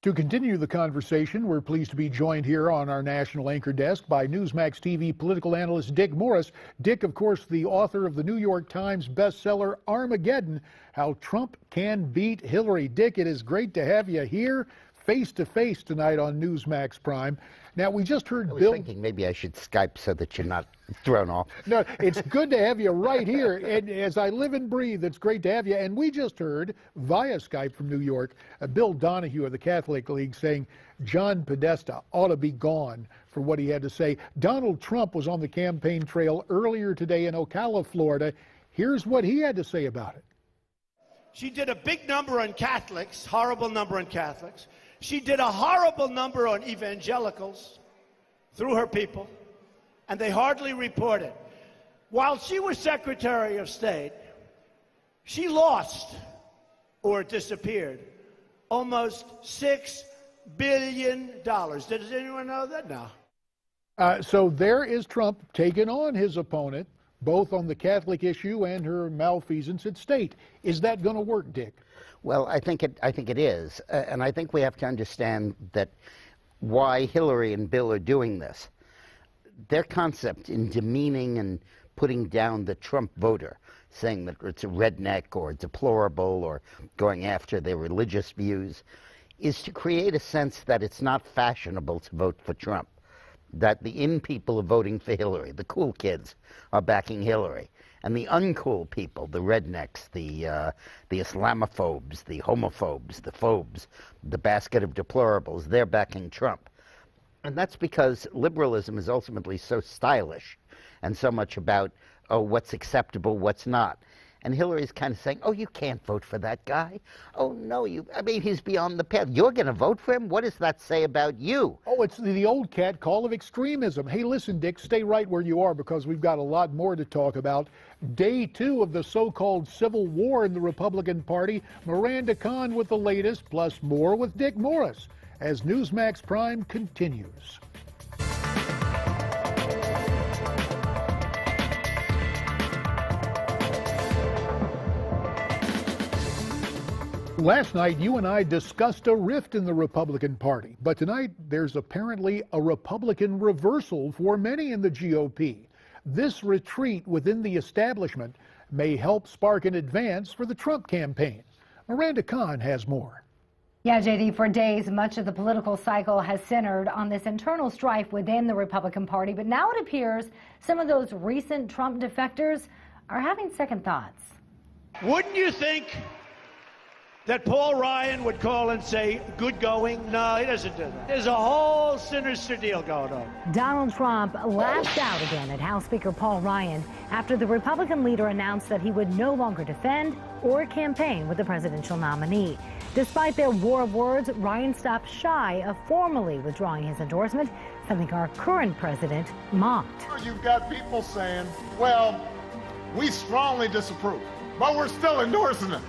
To continue the conversation, we're pleased to be joined here on our national anchor desk by Newsmax TV political analyst Dick Morris. Dick, of course, the author of the New York Times bestseller Armageddon, How Trump Can Beat Hillary. Dick, it is great to have you here face-to-face tonight on Newsmax Prime. Now, we just heard I was thinking maybe I should Skype so that you're not thrown off. No, it's good to have you right here. And as I live and breathe, it's great to have you. And we just heard via Skype from New York, Bill Donahue of the Catholic League saying John Podesta ought to be gone for what he had to say. Donald Trump was on the campaign trail earlier today in Ocala, Florida. Here's what he had to say about it. She did a big number on Catholics, horrible number on Catholics. She did a horrible number on evangelicals through her people, and they hardly reported. While she was Secretary of State, she lost, or disappeared, almost $6 billion. Does anyone know that? No. So there is Trump taking on his opponent, both on the Catholic issue and her malfeasance at state. Is that going to work, Dick? Well, I think it is, and I think we have to understand that why Hillary and Bill are doing this. Their concept in demeaning and putting down the Trump voter, saying that it's a redneck or deplorable or going after their religious views, is to create a sense that it's not fashionable to vote for Trump, that the in people are voting for Hillary, the cool kids are backing Hillary, and the uncool people, the rednecks, the Islamophobes, the homophobes, the phobes, the basket of deplorables, they're backing Trump. And that's because liberalism is ultimately so stylish and so much about, oh, what's acceptable, what's not. And Hillary's kind of saying, oh, you can't vote for that guy. Oh, no, he's beyond the pale. You're going to vote for him? What does that say about you? Oh, it's the old cat call of extremism. Hey, listen, Dick, stay right where you are because we've got a lot more to talk about. Day 2 of the so-called civil war in the Republican Party. Miranda Kahn with the latest, plus more with Dick Morris as Newsmax Prime continues. Last night, you and I discussed a rift in the Republican Party, but tonight there's apparently a Republican reversal for many in the GOP. This retreat within the establishment may help spark an advance for the Trump campaign. Miranda Kahn has more. Yeah, JD, for days, much of the political cycle has centered on this internal strife within the Republican Party, but now it appears some of those recent Trump defectors are having second thoughts. Wouldn't you think that Paul Ryan would call and say, good going? No, he doesn't do that. There's a whole sinister deal going on. Donald Trump lashed out again at House Speaker Paul Ryan after the Republican leader announced that he would no longer defend or campaign with the presidential nominee. Despite their war of words, Ryan stopped shy of formally withdrawing his endorsement, something our current president mocked. You've got people saying, well, we strongly disapprove, but we're still endorsing it.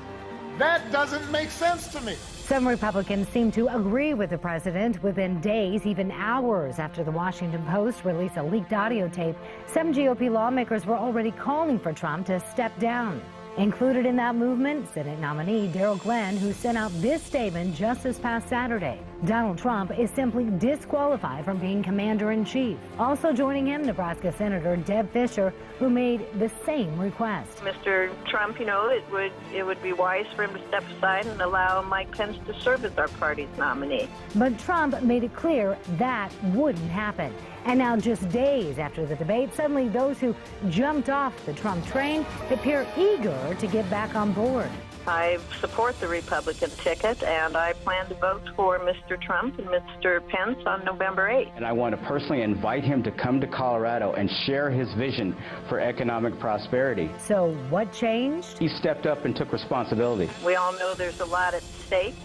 That doesn't make sense to me. Some Republicans seem to agree with the president. Within days, even hours after the Washington Post released a leaked audio tape, some GOP lawmakers were already calling for Trump to step down. Included in that movement, Senate nominee Darrell Glenn, who sent out this statement just this past Saturday. Donald Trump is simply disqualified from being commander-in-chief. Also joining him, Nebraska Senator Deb Fischer, who made the same request. Mr. Trump, it would be wise for him to step aside and allow Mike Pence to serve as our party's nominee. But Trump made it clear that wouldn't happen. And now, just days after the debate, suddenly those who jumped off the Trump train appear eager to get back on board. I support the Republican ticket, and I plan to vote for Mr. Trump and Mr. Pence on November 8th. And I want to personally invite him to come to Colorado and share his vision for economic prosperity. So what changed? He stepped up and took responsibility. We all know there's a lot at stake.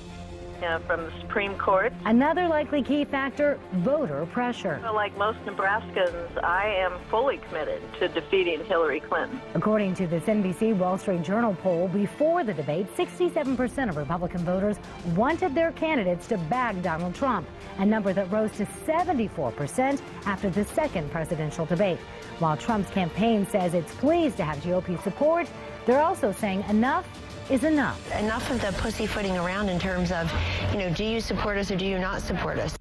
From the Supreme Court. Another likely key factor, voter pressure. Like most Nebraskans, I am fully committed to defeating Hillary Clinton. According to this NBC Wall Street Journal poll, before the debate, 67% of Republican voters wanted their candidates to back Donald Trump, a number that rose to 74% after the second presidential debate. While Trump's campaign says it's pleased to have GOP support, they're also saying enough is enough. Enough of the pussyfooting around in terms of, do you support us or do you not support us?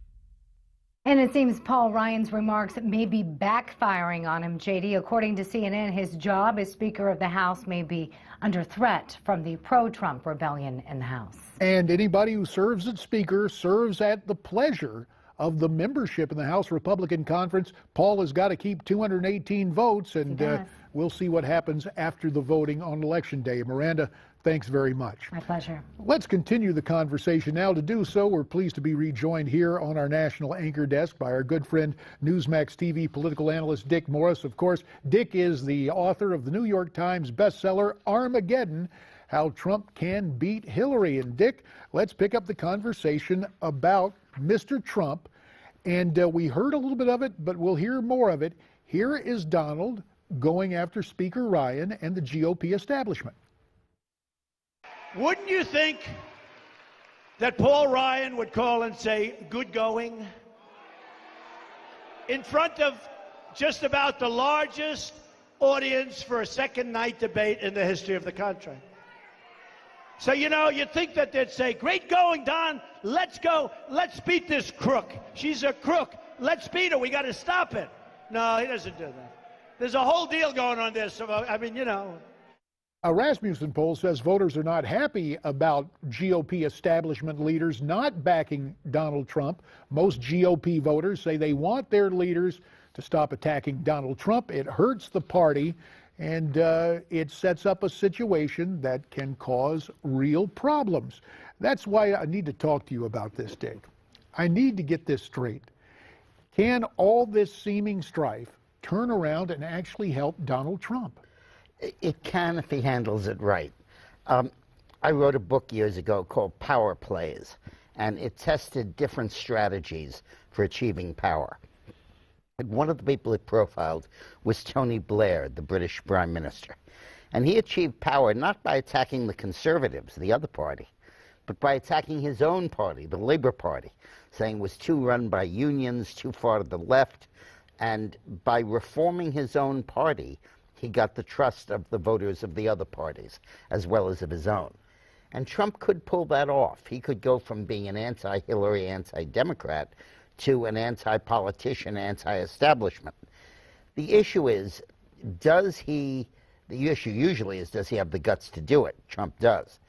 And it seems Paul Ryan's remarks may be backfiring on him, JD. According to CNN, his job as Speaker of the House may be under threat from the pro-Trump rebellion in the House. And anybody who serves as Speaker serves at the pleasure of the membership in the House Republican Conference. Paul has got to keep 218 votes, and we'll see what happens after the voting on Election Day. Miranda, thanks very much. My pleasure. Let's continue the conversation now. To do so, we're pleased to be rejoined here on our national anchor desk by our good friend, Newsmax TV political analyst Dick Morris. Of course, Dick is the author of the New York Times bestseller, Armageddon, How Trump Can Beat Hillary. And Dick, let's pick up the conversation about Mr. Trump. And we heard a little bit of it, but we'll hear more of it. Here is Donald going after Speaker Ryan and the GOP establishment. Wouldn't you think that Paul Ryan would call and say, good going? In front of just about the largest audience for a second night debate in the history of the country. So, you'd think that they'd say, great going, Don. Let's go. Let's beat this crook. She's a crook. Let's beat her. We got to stop it. No, he doesn't do that. There's a whole deal going on there. So, A Rasmussen poll says voters are not happy about GOP establishment leaders not backing Donald Trump. Most GOP voters say they want their leaders to stop attacking Donald Trump. It hurts the party, and it sets up a situation that can cause real problems. That's why I need to talk to you about this, Dick. I need to get this straight. Can all this seeming strife turn around and actually help Donald Trump? It can if he handles it right. I wrote a book years ago called Power Plays, and it tested different strategies for achieving power. And one of the people it profiled was Tony Blair, the British Prime Minister. And he achieved power not by attacking the Conservatives, the other party, but by attacking his own party, the Labour Party, saying it was too run by unions, too far to the left. And by reforming his own party, he got the trust of the voters of the other parties, as well as of his own. And Trump could pull that off. He could go from being an anti-Hillary, anti-Democrat to an anti-politician, anti-establishment. The issue is, the issue usually is, does he have the guts to do it? Trump does.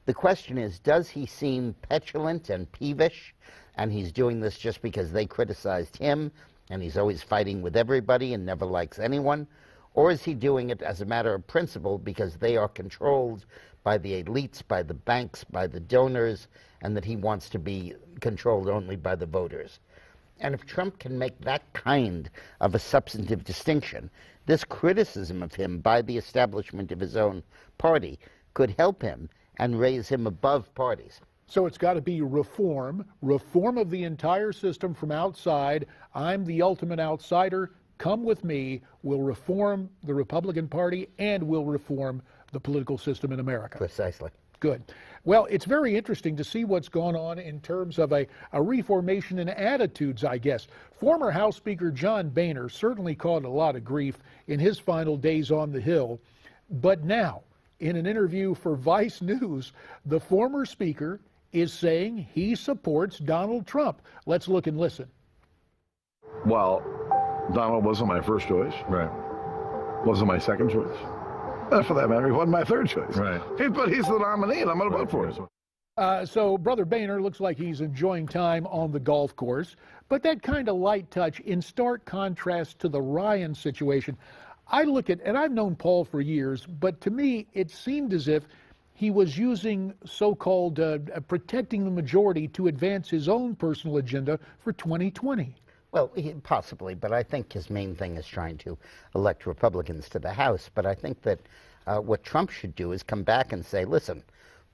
The question is, does he seem petulant and peevish, and he's doing this just because they criticized him, and he's always fighting with everybody and never likes anyone? Or is he doing it as a matter of principle because they are controlled by the elites, by the banks, by the donors, and that he wants to be controlled only by the voters? And if Trump can make that kind of a substantive distinction, this criticism of him by the establishment of his own party could help him and raise him above parties. So it's got to be reform of the entire system from outside. I'm the ultimate outsider. Come with me. We'll reform the Republican Party and we'll reform the political system in America. Precisely. Good. Well, it's very interesting to see what's gone on in terms of a reformation in attitudes, I guess. Former House Speaker John Boehner certainly caught a lot of grief in his final days on the Hill. But now, in an interview for Vice News, the former speaker is saying he supports Donald Trump. Let's look and listen. Well, Donald wasn't my first choice. Right. Wasn't my second choice. For that matter, he wasn't my third choice. Right. But he's the nominee, and I'm going to vote for him. So Brother Boehner looks like he's enjoying time on the golf course, but that kind of light touch in stark contrast to the Ryan situation. I look at, and I've known Paul for years, but to me it seemed as if he was using so-called protecting the majority to advance his own personal agenda for 2020. Well, possibly, but I think his main thing is trying to elect Republicans to the House. But I think that what Trump should do is come back and say, listen,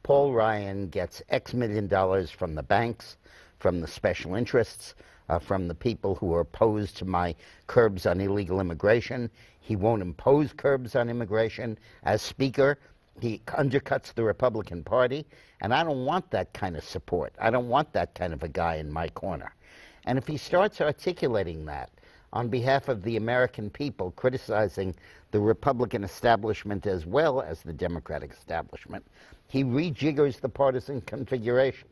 Paul Ryan gets X million dollars from the banks, from the special interests, from the people who are opposed to my curbs on illegal immigration. He won't impose curbs on immigration. As Speaker, he undercuts the Republican Party, and I don't want that kind of support. I don't want that kind of a guy in my corner. And if he starts articulating that on behalf of the American people, criticizing the Republican establishment as well as the Democratic establishment, He rejiggers the partisan configuration.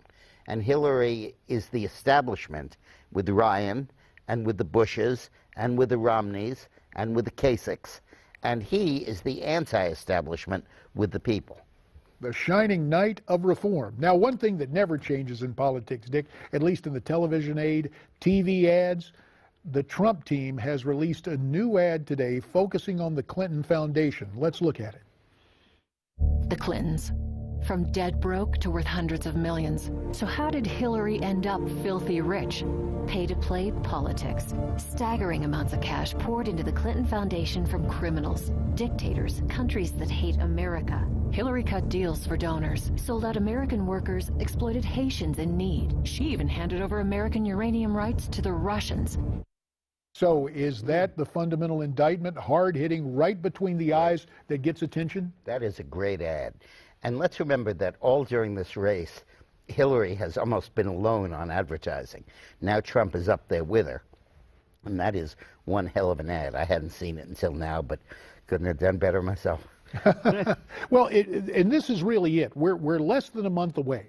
And Hillary is the establishment with Ryan and with the Bushes and with the Romneys and with the Kasichs. And he is the anti-establishment with the people. The shining knight of reform. Now, one thing that never changes in politics, Dick, at least in the television aid, TV ads, the Trump team has released a new ad today focusing on the Clinton Foundation. Let's look at it. The Clintons. From dead broke to worth hundreds of millions. So how did Hillary end up filthy rich? Pay-to-play politics. Staggering amounts of cash poured into the Clinton Foundation from criminals, dictators, countries that hate America. Hillary cut deals for donors, sold out American workers, exploited Haitians in need. She even handed over American uranium rights to the Russians. So is that the fundamental indictment, hard-hitting, right between the eyes, that gets attention? That is a great ad. And let's remember that all during this race, Hillary has almost been alone on advertising. Now Trump is up there with her. And that is one hell of an ad. I hadn't seen it until now, but couldn't have done better myself. Well, and this is really it. We're less than a month away.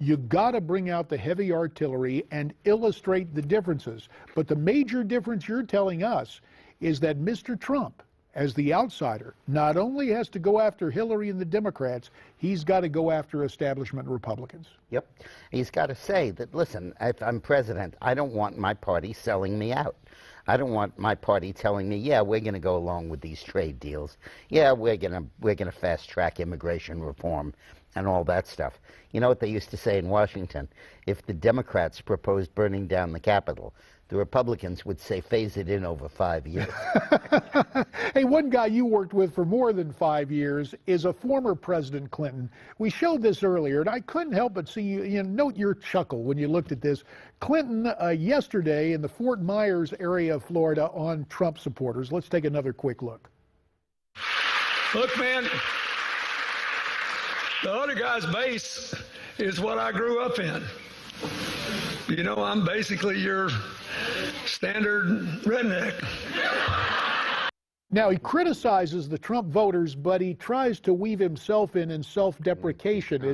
You got to bring out the heavy artillery and illustrate the differences. But the major difference you're telling us is that Mr. Trump, as the outsider, not only has to go after Hillary and the Democrats, he's got to go after establishment Republicans. Yep. He's got to say that, listen, if I'm president, I don't want my party selling me out. I don't want my party telling me, yeah, we're going to go along with these trade deals. Yeah, we're going to fast-track immigration reform and all that stuff. You know what they used to say in Washington? If the Democrats proposed burning down the Capitol, the Republicans would say phase it in over 5 years. Hey, one guy you worked with for more than 5 years is a former President Clinton. We showed this earlier, and I couldn't help but see you note your chuckle when you looked at this. Clinton yesterday in the Fort Myers area of Florida on Trump supporters. Let's take another quick look. Look, man, the other guy's base is what I grew up in. You know, I'm basically your standard redneck. Now, he criticizes the Trump voters, but he tries to weave himself in self-deprecation.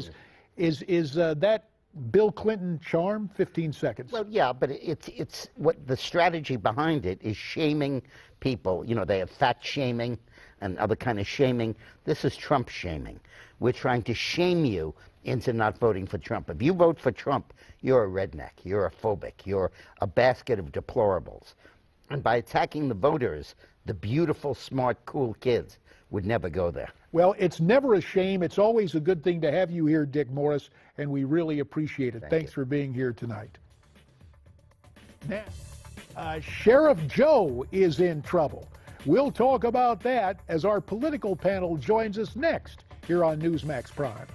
Is that Bill Clinton charm? 15 seconds. Well, yeah, but it's what the strategy behind it is shaming people. You know, they have fat shaming and other kind of shaming. This is Trump shaming. We're trying to shame you into not voting for Trump. If you vote for Trump, you're a redneck, you're a phobic, you're a basket of deplorables. And by attacking the voters, the beautiful, smart, cool kids would never go there. Well, it's never a shame. It's always a good thing to have you here, Dick Morris, and we really appreciate it. Thanks for being here tonight. Now, Sheriff Joe is in trouble. We'll talk about that as our political panel joins us next here on Newsmax Prime.